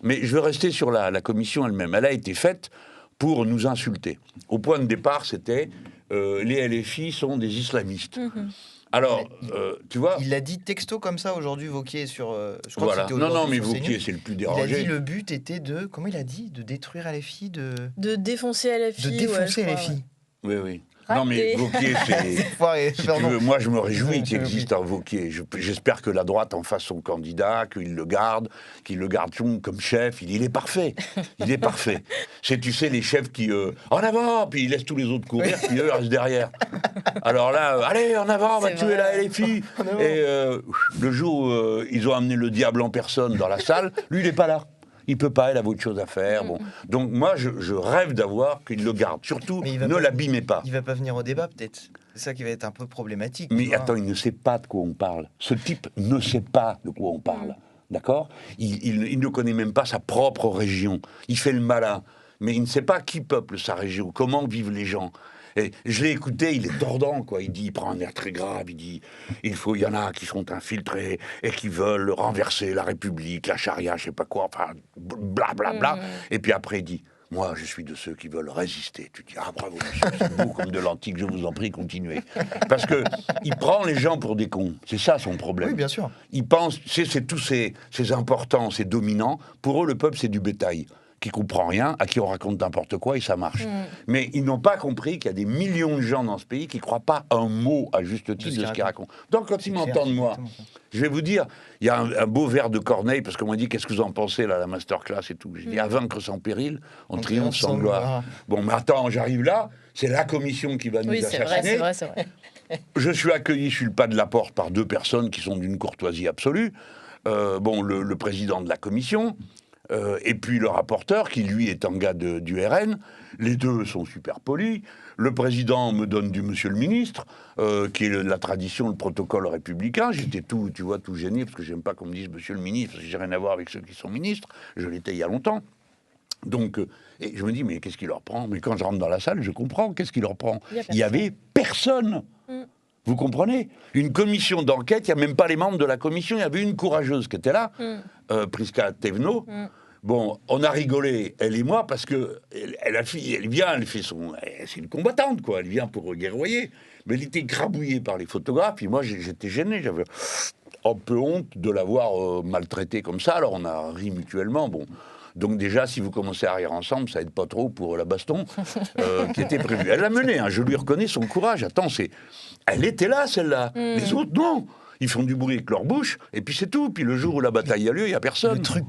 Mais je veux rester sur la commission elle-même. Elle a été faite pour nous insulter. Au point de départ, c'était les LFI sont des islamistes. Alors, tu vois... Il a dit texto comme ça aujourd'hui, Wauquiez, sur... je crois Voilà. que c'était Non, mais sur Wauquiez, CNews. c'est le plus Il a dérangé. dit le but était de... Comment il a dit? De détruire LFI, De défoncer LFI. de défoncer ouais, je crois, LFI. Oui, oui. Raté. Non, mais Wauquiez, c'est... Foiré, Si tu pardon. veux, moi, je me réjouis qu'il Monsieur existe un Wauquiez. J'espère que la droite en fasse son candidat, qu'il le garde comme chef. Il est parfait. Il est parfait. C'est, tu sais, les chefs qui... en avant, puis ils laissent tous les autres courir, puis eux restent derrière. Alors là, allez, en avant, on va C'est tuer vrai. la LFI. Et le jour où ils ont amené le diable en personne dans la salle, lui, il n'est pas là. Il peut pas, il a autre chose à faire. Bon. Donc moi, je rêve d'avoir qu'il le garde. Surtout, Mais il va ne pas- l'abîmez pas. Il va pas venir au débat, peut-être. C'est ça qui va être un peu problématique. tu Mais vois. attends, il ne sait pas de quoi on parle. Ce type ne sait pas de quoi on parle. D'accord, il ne connaît même pas sa propre région. Il fait le malin. Mais il ne sait pas qui peuple sa région, comment vivent les gens. Et je l'ai écouté, il est tordant, quoi. Il prend un air très grave, il dit, il y en a qui sont infiltrés et qui veulent renverser la République, la charia, je sais pas quoi, enfin, blablabla. Et puis après, il dit, moi, je suis de ceux qui veulent résister. Tu dis, ah bravo, monsieur, c'est beau comme de l'antique, je vous en prie, continuez. Parce que il prend les gens pour des cons. C'est ça son problème. Oui, bien sûr. Ils pensent, c'est tous ces importants, ces dominants. Pour eux, le peuple, c'est du bétail qui comprend rien, à qui on raconte n'importe quoi et ça marche. Mais ils n'ont pas compris qu'il y a des millions de gens dans ce pays qui ne croient pas un mot à juste titre de ce qu'ils racontent. Donc quand ils m'entendent, moi, je vais vous dire, il y a un beau vers de Corneille, parce qu'on m'a dit, qu'est-ce que vous en pensez, là, la masterclass et tout. J'ai dit, à vaincre sans péril, on triomphe sans gloire. Bon, mais attends, j'arrive là, c'est la commission qui va nous Oui, c'est assassiner. vrai, c'est vrai. Je suis accueilli sur le pas de la porte par deux personnes qui sont d'une courtoisie absolue. Le président de la commission, et puis le rapporteur, qui lui est un gars du RN. Les deux sont super polis. Le président me donne du monsieur le ministre, qui est la tradition, le protocole républicain. J'étais tout gêné, parce que j'aime pas qu'on me dise monsieur le ministre, parce que j'ai rien à voir avec ceux qui sont ministres. Je l'étais il y a longtemps. Donc, et je me dis, mais qu'est-ce qui leur prend? Mais quand je rentre dans la salle, je comprends, qu'est-ce qui leur prend? Il y avait personne. Vous comprenez? Une commission d'enquête, il n'y a même pas les membres de la commission, il y avait une courageuse qui était là, Prisca Thévenot. Bon, on a rigolé, elle et moi, parce que elle vient, c'est une combattante, quoi, elle vient pour guerroyer. Mais elle était grabouillée par les photographes, et moi j'étais gêné, j'avais un peu honte de l'avoir maltraitée comme ça, alors on a ri mutuellement, bon. Donc déjà, si vous commencez à rire ensemble, ça aide pas trop pour la baston qui était prévue. Elle l'a menée, hein, je lui reconnais son courage. Attends, elle était là, celle-là. Les autres, non. Ils font du bruit avec leur bouche, et puis c'est tout. Puis le jour où la bataille a lieu, il n'y a personne. Le truc